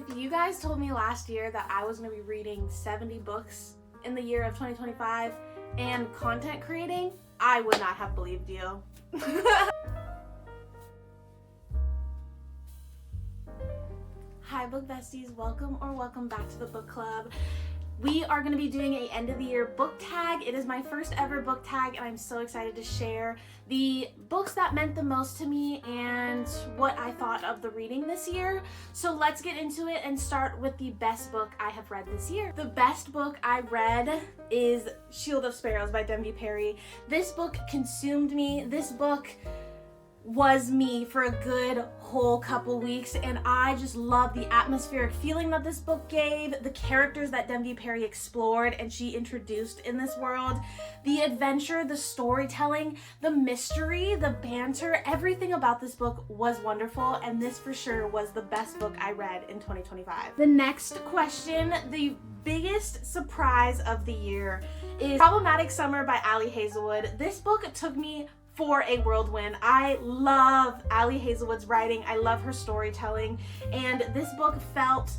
If you guys told me last year that I was going to be reading 70 books in the year of 2025 and content creating, I would not have believed you. Hi book besties, welcome back to the book club. We are going to be doing a end of the year book tag. It is my first ever book tag and I'm so excited to share the books that meant the most to me and what I thought of the reading this year. So let's get into it and start with the best book I have read this year. The best book I read is Shield of Sparrows by Deveny Perry. This book consumed me. This book was me for a good whole couple weeks, and I just love the atmospheric feeling that this book gave, the characters that Deveny Perry explored and she introduced in this world, the adventure, the storytelling, the mystery, the banter, everything about this book was wonderful, and this for sure was the best book I read in 2025. The next question, the biggest surprise of the year, is Problematic Summer by Ali Hazelwood. This book took me for a whirlwind. I love Ali Hazelwood's writing. I love her storytelling, and this book felt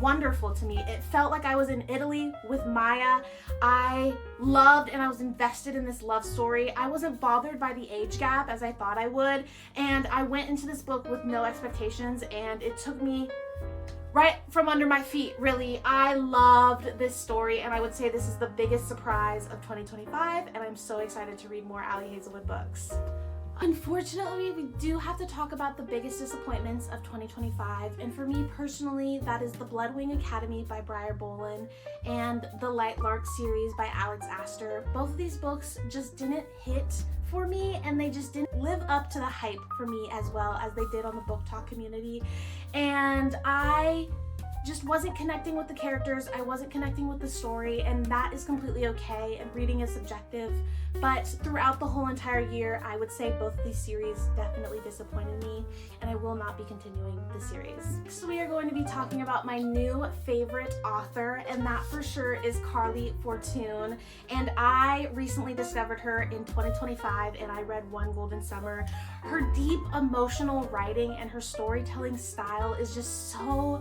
wonderful to me. It felt like I was in Italy with Maya. I loved and I was invested in this love story. I wasn't bothered by the age gap as I thought I would, and I went into this book with no expectations, and it took me right from under my feet, really. I loved this story, and I would say this is the biggest surprise of 2025, and I'm so excited to read more Ali Hazelwood books. Unfortunately, we do have to talk about the biggest disappointments of 2025, and for me personally, that is The Bloodwing Academy by Briar Bolin and The Lightlark series by Alex Astor. Both of these books just didn't hit for me, and they just didn't live up to the hype for me as well as they did on the book talk community, and I just wasn't connecting with the characters. I wasn't connecting with the story, and that is completely okay, and reading is subjective. But throughout the whole entire year, I would say both of these series definitely disappointed me, and I will not be continuing the series. So we are going to be talking about my new favorite author, and that for sure is Carly Fortune. And I recently discovered her in 2025, and I read One Golden Summer. Her deep emotional writing and her storytelling style is just so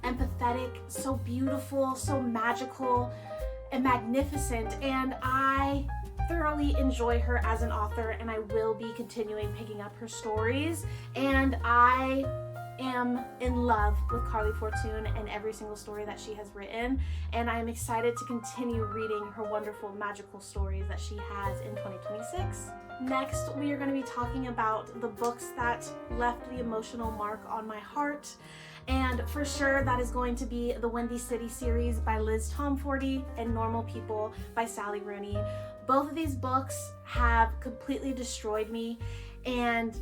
empathetic, so beautiful, so magical and magnificent, and I thoroughly enjoy her as an author, and I will be continuing picking up her stories, and I am in love with Carly Fortune and every single story that she has written, and I am excited to continue reading her wonderful magical stories that she has in 2026. Next, we are going to be talking about the books that left the emotional mark on my heart. And for sure, that is going to be the Windy City series by Liz Tomforde and Normal People by Sally Rooney. Both of these books have completely destroyed me, and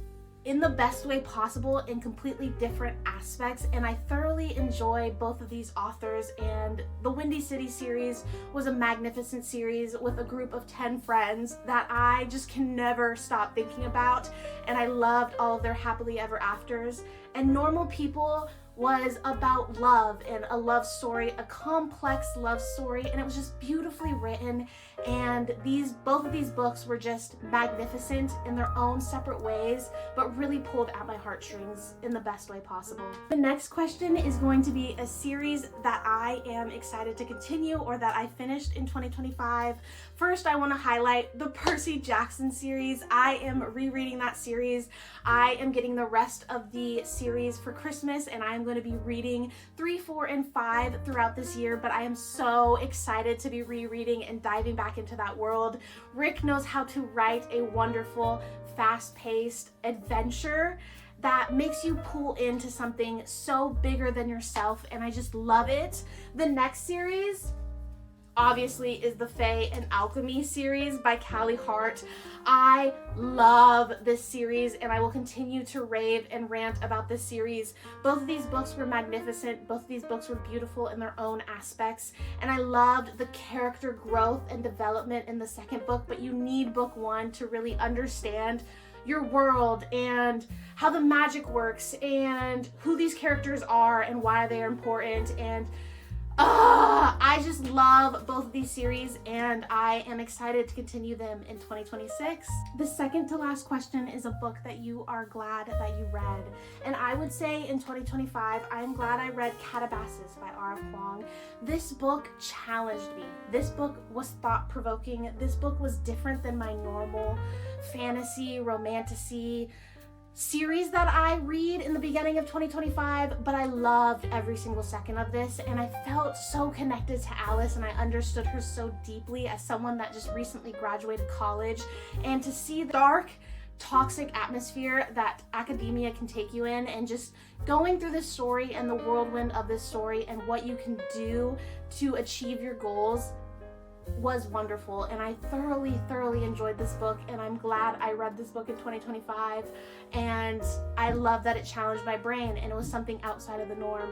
in the best way possible, in completely different aspects, and I thoroughly enjoy both of these authors. And the Windy City series was a magnificent series with a group of 10 friends that I just can never stop thinking about, and I loved all of their happily ever afters. And Normal People was about love and a love story, a complex love story, and it was just beautifully written, and both of these books were just magnificent in their own separate ways, but really pulled at my heartstrings in the best way possible. The next question is going to be a series that I am excited to continue, or that I finished in 2025. First, I want to highlight the Percy Jackson series. I am rereading that series. I am getting the rest of the series for Christmas, and I am going to be reading 3, 4, and 5 throughout this year, but I am so excited to be rereading and diving back into that world. Rick knows how to write a wonderful, fast-paced adventure that makes you pull into something so bigger than yourself, and I just love it. The next series obviously is the Fae and Alchemy series by Callie Hart. I love this series, and I will continue to rave and rant about this series. Both of these books were magnificent. Both of these books were beautiful in their own aspects, and I loved the character growth and development in the second book, but you need book 1 to really understand your world and how the magic works and who these characters are and why they are important, and I just love both of these series and I am excited to continue them in 2026. The second to last question is a book that you are glad that you read. And I would say in 2025, I am glad I read Katabasis by Ali Kuang. This book challenged me. This book was thought-provoking. This book was different than my normal fantasy, romantasy series that I read in the beginning of 2025, but I loved every single second of this, and I felt so connected to Alice, and I understood her so deeply as someone that just recently graduated college, and to see the dark, toxic atmosphere that academia can take you in, and just going through this story and the whirlwind of this story and what you can do to achieve your goals was wonderful, and I thoroughly enjoyed this book, and I'm glad I read this book in 2025, and I love that it challenged my brain and it was something outside of the norm.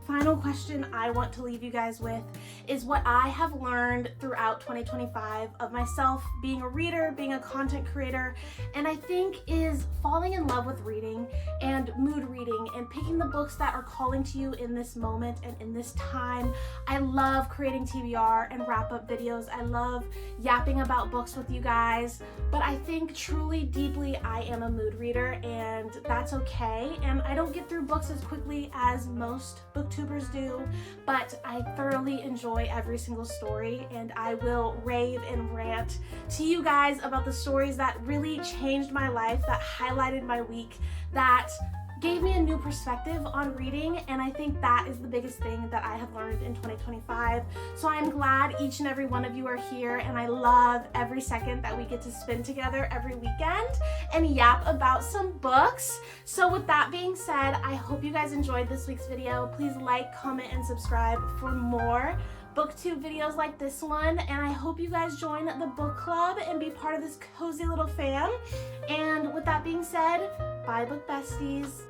Final question I want to leave you guys with is what I have learned throughout 2025 of myself being a reader, being a content creator, and I think is falling in love with reading and mood reading and picking the books that are calling to you in this moment and in this time. I love creating TBR and wrap-up videos. I love yapping about books with you guys, but I think truly, deeply, I am a mood reader, and that's okay, and I don't get through books as quickly as most booktubers do, but I thoroughly enjoy every single story, and I will rave and rant to you guys about the stories that really changed my life, that highlighted my week, that gave me a new perspective on reading, and I think that is the biggest thing that I have learned in 2025. So I'm glad each and every one of you are here, and I love every second that we get to spend together every weekend and yap about some books. So with that being said, I hope you guys enjoyed this week's video. Please like, comment, and subscribe for more BookTube videos like this one, and I hope you guys join the book club and be part of this cozy little fam. And with that being said, bye book besties.